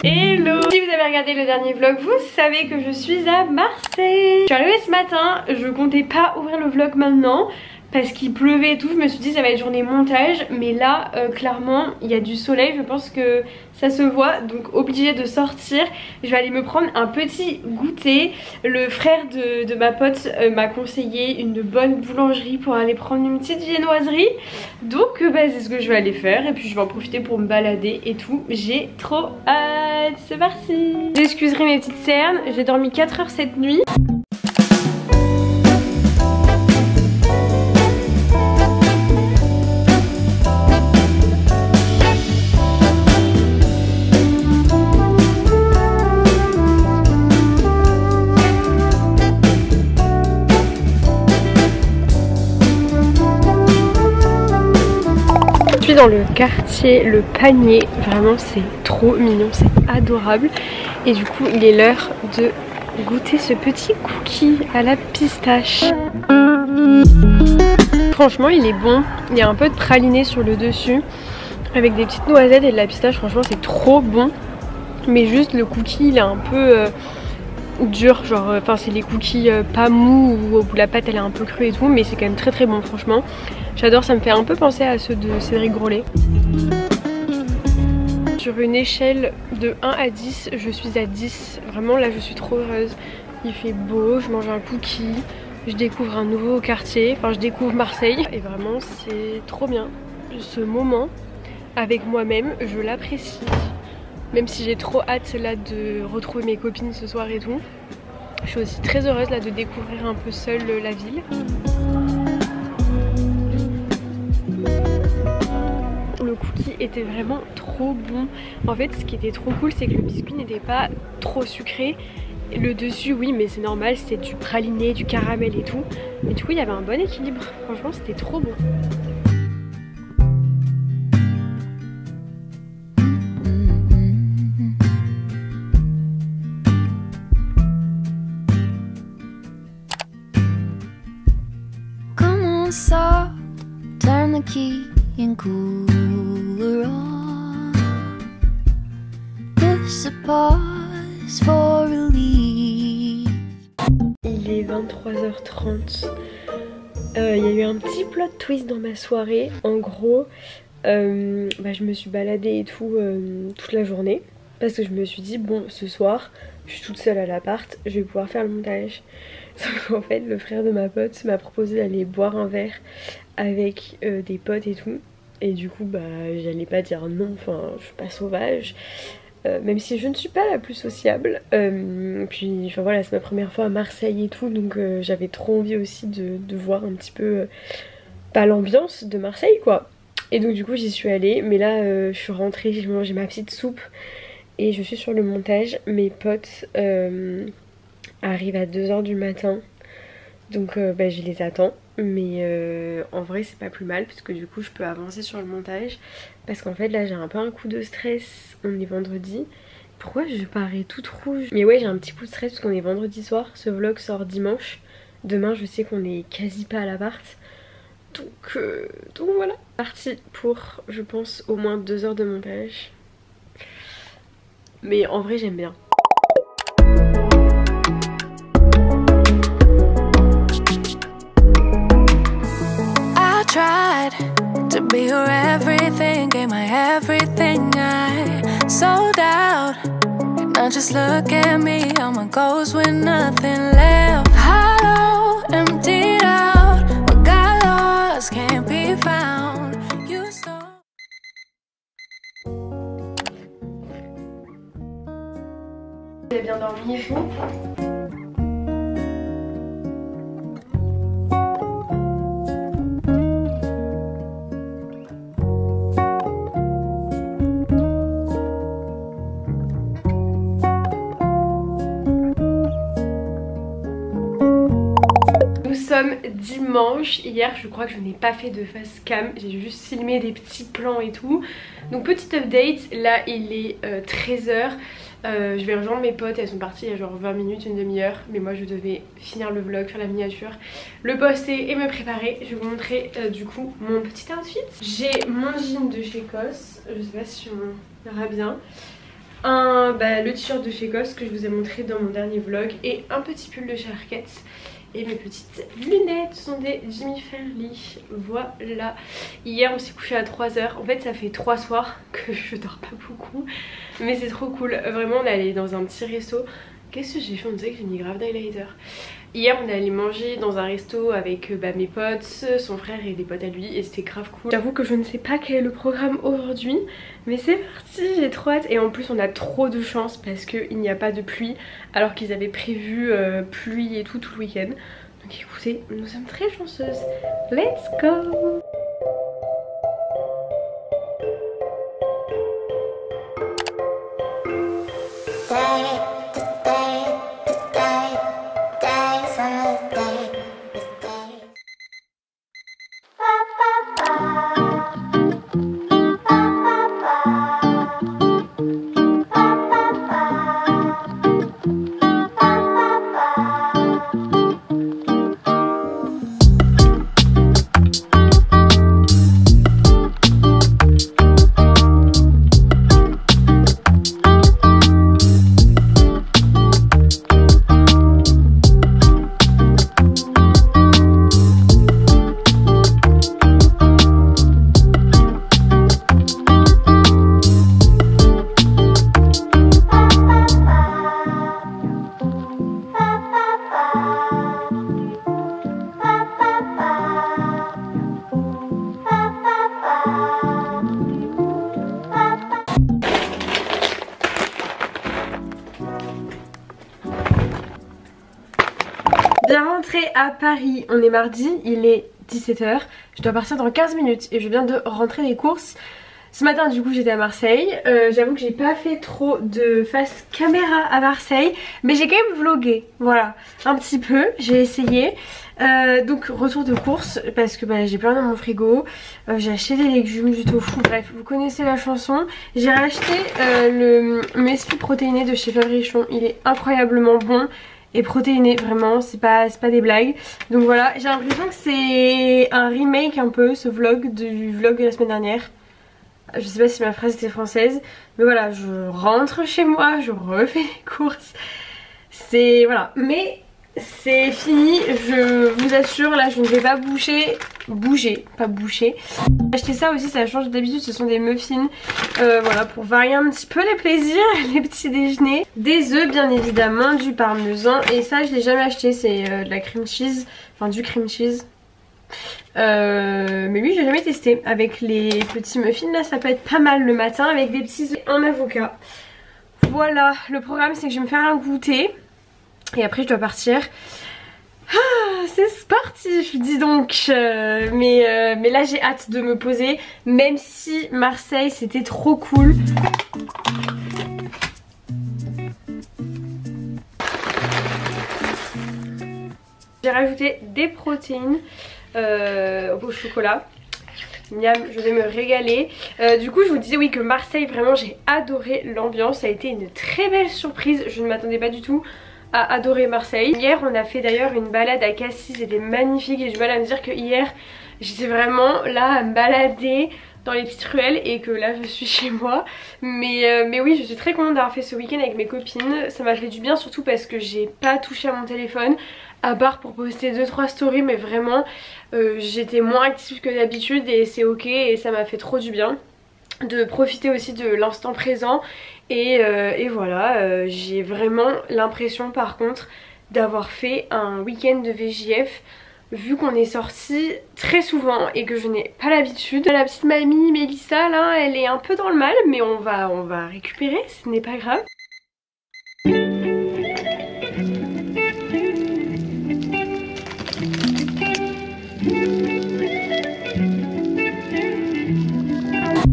Hello! Si vous avez regardé le dernier vlog, vous savez que je suis à Marseille. Je suis arrivée ce matin, je comptais pas ouvrir le vlog maintenant parce qu'il pleuvait et tout. Je me suis dit ça va être journée montage, mais là clairement il y a du soleil, je pense que ça se voit, donc obligée de sortir. Je vais aller me prendre un petit goûter. Le frère de ma pote m'a conseillé une bonne boulangerie pour aller prendre une petite viennoiserie, donc c'est ce que je vais aller faire et puis je vais en profiter pour me balader et tout. J'ai trop hâte, c'est parti. J'excuserai mes petites cernes, j'ai dormi 4 heures cette nuit. Dans le quartier Le Panier, vraiment c'est trop mignon, c'est adorable et du coup il est l'heure de goûter ce petit cookie à la pistache. Franchement il est bon, il y a un peu de praliné sur le dessus avec des petites noisettes et de la pistache, franchement c'est trop bon, mais juste le cookie il est un peu dur, genre enfin c'est les cookies pas mous où la pâte elle est un peu crue et tout, mais c'est quand même très très bon franchement. J'adore, ça me fait un peu penser à ceux de Cédric Grolet. Sur une échelle de 1 à 10, je suis à 10. Vraiment là je suis trop heureuse. Il fait beau, je mange un cookie, je découvre un nouveau quartier, enfin je découvre Marseille. Et vraiment c'est trop bien. Ce moment avec moi-même, je l'apprécie. Même si j'ai trop hâte là de retrouver mes copines ce soir et tout. Je suis aussi très heureuse là de découvrir un peu seule la ville. Le cookie était vraiment trop bon. En fait ce qui était trop cool c'est que le biscuit n'était pas trop sucré. Le dessus oui mais c'est normal, c'était du praliné, du caramel et tout. Mais du coup il y avait un bon équilibre. Franchement c'était trop bon. Comment ça, turn the key and cooler on. This a pause for relief. Il est 23h30. Il y a eu un petit plot twist dans ma soirée. En gros, je me suis baladée et tout toute la journée. Parce que je me suis dit, bon, ce soir, je suis toute seule à l'appart, je vais pouvoir faire le montage. Sauf qu'en fait, le frère de ma pote m'a proposé d'aller boire un verre avec des potes et tout. Et du coup j'allais pas dire non, enfin je suis pas sauvage, même si je ne suis pas la plus sociable, puis enfin voilà c'est ma première fois à Marseille et tout, donc j'avais trop envie aussi de voir un petit peu pas l'ambiance de Marseille quoi. Et donc du coup j'y suis allée, mais là je suis rentrée, j'ai mangé ma petite soupe et je suis sur le montage. Mes potes arrivent à 2 h du matin, donc je les attends. Mais en vrai c'est pas plus mal parce que du coup je peux avancer sur le montage. Parce qu'en fait là j'ai un peu un coup de stress. On est vendredi. Pourquoi je parais toute rouge? Mais ouais j'ai un petit coup de stress parce qu'on est vendredi soir. Ce vlog sort dimanche. Demain je sais qu'on est quasi pas à l'appart. Donc voilà. Parti pour je pense au moins 2 heures de montage. Mais en vrai j'aime bien. Tried to be your everything, gave my everything, I sold out. Now just look at me, I'm a ghost with nothing left. Hollow, emptied out, what got lost can't be found. You stole. Vous avez bien dormi et tout? Nous sommes dimanche. Hier je crois que je n'ai pas fait de face cam, j'ai juste filmé des petits plans et tout. Donc petite update, là il est 13 h. Je vais rejoindre mes potes, elles sont parties il y a genre 20 minutes, une demi-heure. Mais moi je devais finir le vlog, faire la miniature, le poster et me préparer. Je vais vous montrer du coup mon petit outfit. J'ai mon jean de chez COS, je sais pas si on verra bien. le t-shirt de chez Goss que je vous ai montré dans mon dernier vlog et un petit pull de chez Arquette. Et mes petites lunettes sont des Jimmy Fairly. Voilà. Hier on s'est couché à 3h. En fait ça fait 3 soirs que je dors pas beaucoup. Mais c'est trop cool. Vraiment on est allé dans un petit resto. Qu'est-ce que j'ai fait? On dirait que j'ai mis grave d'highlighter. Hier on est allé manger dans un resto avec mes potes, son frère et des potes à lui et c'était grave cool. J'avoue que je ne sais pas quel est le programme aujourd'hui, mais c'est parti, j'ai trop hâte. Et en plus on a trop de chance parce qu'il n'y a pas de pluie alors qu'ils avaient prévu pluie et tout le week-end. Donc écoutez, nous sommes très chanceuses. Let's go! Bien rentré à Paris, on est mardi, il est 17 h, je dois partir dans 15 minutes et je viens de rentrer des courses. Ce matin du coup j'étais à Marseille, j'avoue que j'ai pas fait trop de face caméra à Marseille, mais j'ai quand même vlogué, voilà, un petit peu, j'ai essayé. Donc retour de course parce que j'ai plein dans mon frigo, j'ai acheté des légumes, du tofu, bref vous connaissez la chanson. J'ai racheté le muesli protéiné de chez Fabrichon, il est incroyablement bon et protéiné, vraiment c'est pas des blagues. Donc voilà, j'ai l'impression que c'est un remake un peu ce vlog du vlog de la semaine dernière. Je sais pas si ma phrase était française, mais voilà, je rentre chez moi, je refais les courses, c'est voilà, mais c'est fini, je vous assure, là je ne vais pas bouger. J'ai acheté ça aussi, ça change d'habitude, ce sont des muffins, voilà, pour varier un petit peu les plaisirs, les petits déjeuners. Des œufs bien évidemment, du parmesan, et ça je l'ai jamais acheté, c'est de la cream cheese, enfin du cream cheese. Mais oui j'ai jamais testé. Avec les petits muffins là ça peut être pas mal le matin avec des petits œufs et un avocat. Voilà, le programme c'est que je vais me faire un goûter et après je dois partir. Ah, c'est parti, je dis donc. Mais là j'ai hâte de me poser, même si Marseille c'était trop cool. J'ai rajouté des protéines au chocolat. Miam, je vais me régaler. Du coup je vous disais oui que Marseille, vraiment j'ai adoré l'ambiance, ça a été une très belle surprise, je ne m'attendais pas du tout à adorer Marseille. Hier on a fait d'ailleurs une balade à Cassis, c'était magnifique et j'ai du mal à me dire que hier j'étais vraiment là à me balader dans les petites ruelles et que là je suis chez moi. Mais oui, je suis très contente d'avoir fait ce week-end avec mes copines, ça m'a fait du bien surtout parce que j'ai pas touché à mon téléphone à part pour poster 2-3 stories, mais vraiment j'étais moins active que d'habitude et c'est ok et ça m'a fait trop du bien de profiter aussi de l'instant présent et voilà, j'ai vraiment l'impression par contre d'avoir fait un week-end de VJF vu qu'on est sorti très souvent et que je n'ai pas l'habitude. La petite mamie Mélissa là, elle est un peu dans le mal mais on va récupérer, ce n'est pas grave.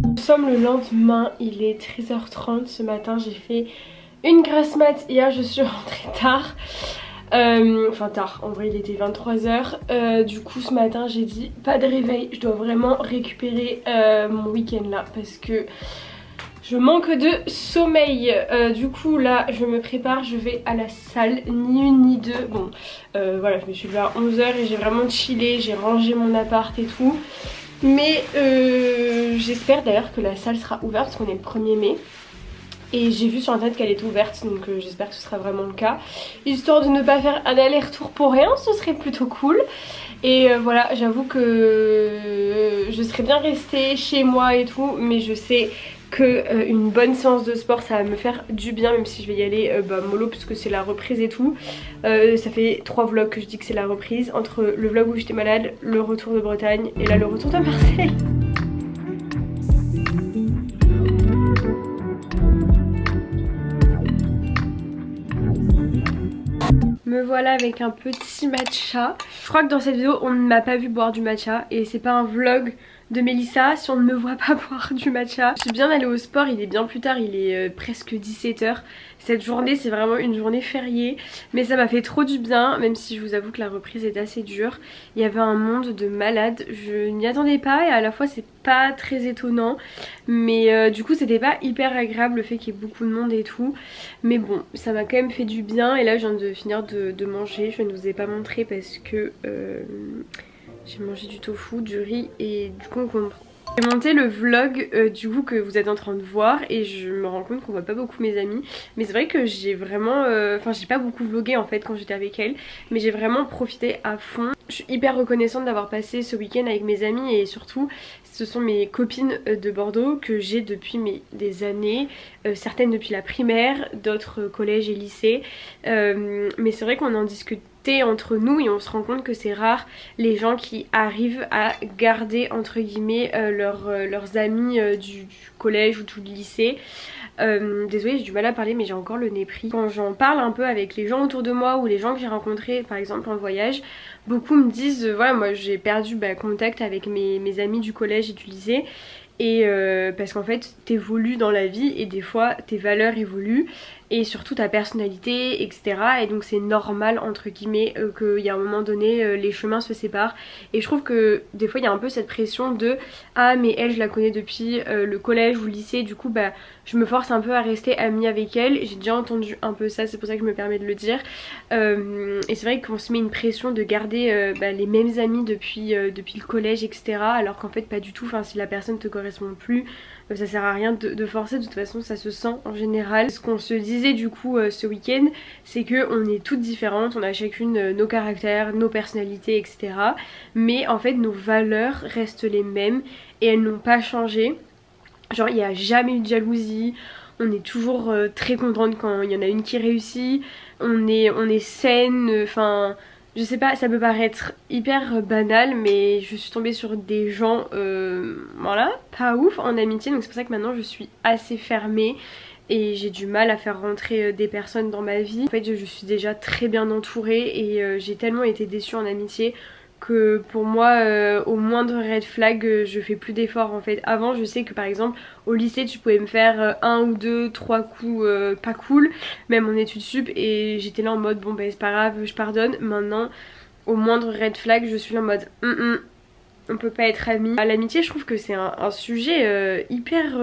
Nous sommes le lendemain, il est 13h30 ce matin, j'ai fait une grasse mat. Hier je suis rentrée tard, enfin tard, en vrai il était 23h. Du coup ce matin j'ai dit pas de réveil, je dois vraiment récupérer mon week-end là parce que je manque de sommeil. Du coup là je me prépare, je vais à la salle, ni une ni deux. Bon voilà, je me suis levée à 11h et j'ai vraiment chillé, j'ai rangé mon appart et tout. Mais j'espère d'ailleurs que la salle sera ouverte parce qu'on est le 1er mai. Et j'ai vu sur internet qu'elle était ouverte, donc j'espère que ce sera vraiment le cas. Histoire de ne pas faire un aller-retour pour rien, ce serait plutôt cool. Et voilà, j'avoue que je serais bien restée chez moi et tout, mais je sais que une bonne séance de sport ça va me faire du bien, même si je vais y aller mollo puisque c'est la reprise et tout. Ça fait 3 vlogs que je dis que c'est la reprise, entre le vlog où j'étais malade, le retour de Bretagne et là le retour de Marseille. Me voilà avec un petit matcha. Je crois que dans cette vidéo on ne m'a pas vu boire du matcha et c'est pas un vlog de Mélissa si on ne me voit pas boire du matcha. Je suis bien allée au sport, il est bien plus tard, il est presque 17 h. Cette journée c'est vraiment une journée fériée, mais ça m'a fait trop du bien, même si je vous avoue que la reprise est assez dure. Il y avait un monde de malades, je n'y attendais pas et à la fois c'est pas très étonnant, mais du coup c'était pas hyper agréable le fait qu'il y ait beaucoup de monde et tout. Mais bon, ça m'a quand même fait du bien et là je viens de finir de manger, je ne vous ai pas montré parce que j'ai mangé du tofu, du riz et du concombre. J'ai monté le vlog du coup que vous êtes en train de voir et je me rends compte qu'on voit pas beaucoup mes amis. Mais c'est vrai que j'ai vraiment... Enfin j'ai pas beaucoup vlogué en fait quand j'étais avec elle, mais j'ai vraiment profité à fond. Je suis hyper reconnaissante d'avoir passé ce week-end avec mes amis et surtout ce sont mes copines de Bordeaux que j'ai depuis des années, certaines depuis la primaire, d'autres collège et lycée. Mais c'est vrai qu'on en discute entre nous et on se rend compte que c'est rare les gens qui arrivent à garder entre guillemets leurs amis du collège ou du lycée. Désolée j'ai du mal à parler mais j'ai encore le nez pris. Quand j'en parle un peu avec les gens autour de moi ou les gens que j'ai rencontrés par exemple en voyage, beaucoup me disent voilà moi j'ai perdu contact avec mes amis du collège et du lycée. Et parce qu'en fait t'évolues dans la vie et des fois tes valeurs évoluent et surtout ta personnalité etc. Et donc c'est normal entre guillemets qu'il y a un moment donné les chemins se séparent. Et je trouve que des fois il y a un peu cette pression de ah mais elle je la connais depuis le collège ou le lycée, du coup je me force un peu à rester amie avec elle. J'ai déjà entendu un peu ça, c'est pour ça que je me permets de le dire. Et c'est vrai qu'on se met une pression de garder les mêmes amis depuis le collège etc. Alors qu'en fait pas du tout, enfin si la personne te correspond plus ça sert à rien de forcer, de toute façon ça se sent en général. Ce qu'on se disait du coup ce week-end, c'est qu'on est toutes différentes, on a chacune nos caractères, nos personnalités etc. Mais en fait nos valeurs restent les mêmes et elles n'ont pas changé. Genre il n'y a jamais eu de jalousie, on est toujours très contente quand il y en a une qui réussit, on est saine, enfin... Je sais pas, ça peut paraître hyper banal mais je suis tombée sur des gens voilà, pas ouf en amitié, donc c'est pour ça que maintenant je suis assez fermée et j'ai du mal à faire rentrer des personnes dans ma vie. En fait je suis déjà très bien entourée et j'ai tellement été déçue en amitié que pour moi au moindre red flag je fais plus d'efforts en fait. Avant je sais que par exemple au lycée tu pouvais me faire 1 ou 2, 3 coups pas cool, même en études sup, et j'étais là en mode bon c'est pas grave je pardonne. Maintenant au moindre red flag je suis là en mode on peut pas être amis. L'amitié je trouve que c'est un sujet hyper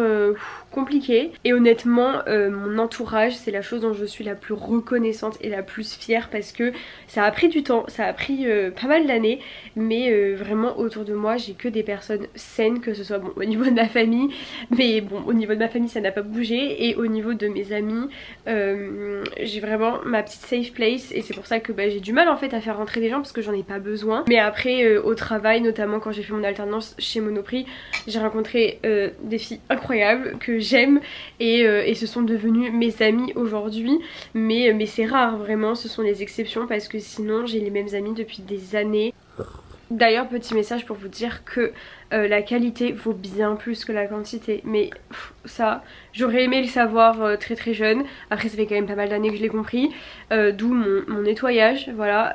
compliqué et honnêtement mon entourage c'est la chose dont je suis la plus reconnaissante et la plus fière parce que ça a pris du temps, ça a pris pas mal d'années, mais vraiment autour de moi j'ai que des personnes saines, que ce soit bon au niveau de ma famille, mais bon au niveau de ma famille ça n'a pas bougé, et au niveau de mes amis j'ai vraiment ma petite safe place et c'est pour ça que j'ai du mal en fait à faire rentrer des gens parce que j'en ai pas besoin. Mais après au travail, notamment quand j'ai fait mon alternance chez Monoprix, j'ai rencontré des filles incroyables que j'aime et ce sont devenues mes amies aujourd'hui, mais c'est rare vraiment, ce sont les exceptions parce que sinon j'ai les mêmes amis depuis des années. D'ailleurs petit message pour vous dire que la qualité vaut bien plus que la quantité, mais ça j'aurais aimé le savoir très très jeune. Après ça fait quand même pas mal d'années que je l'ai compris, d'où mon nettoyage voilà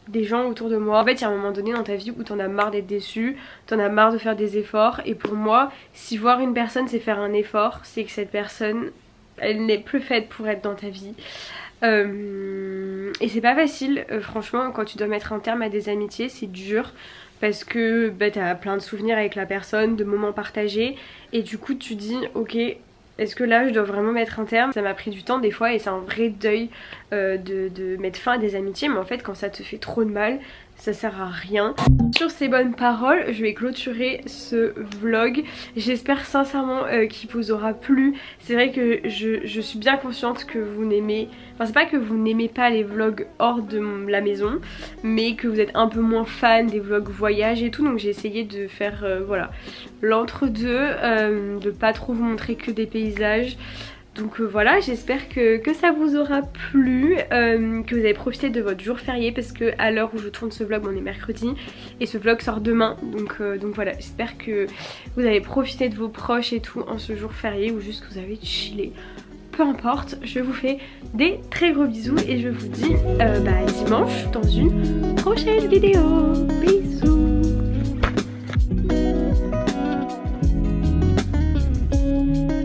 des gens autour de moi. En fait il y a un moment donné dans ta vie où t'en as marre d'être déçu, t'en as marre de faire des efforts, et pour moi si voir une personne c'est faire un effort, c'est que cette personne elle n'est plus faite pour être dans ta vie. Et c'est pas facile franchement quand tu dois mettre un terme à des amitiés, c'est dur parce que t'as plein de souvenirs avec la personne, de moments partagés, et du coup tu dis ok est-ce que là je dois vraiment mettre un terme. Ça m'a pris du temps des fois et c'est un vrai deuil de mettre fin à des amitiés, mais en fait quand ça te fait trop de mal ça sert à rien. Sur ces bonnes paroles, je vais clôturer ce vlog. J'espère sincèrement qu'il vous aura plu. C'est vrai que je suis bien consciente que vous n'aimez... Enfin c'est pas que vous n'aimez pas les vlogs hors de la maison, mais que vous êtes un peu moins fan des vlogs voyage et tout. Donc j'ai essayé de faire voilà, l'entre-deux, de pas trop vous montrer que des paysages. Donc voilà, j'espère que ça vous aura plu, que vous avez profité de votre jour férié, parce que à l'heure où je tourne ce vlog, on est mercredi et ce vlog sort demain. Donc voilà, j'espère que vous avez profité de vos proches et tout en ce jour férié, ou juste que vous avez chillé. Peu importe, je vous fais des très gros bisous et je vous dis dimanche dans une prochaine vidéo. Peace.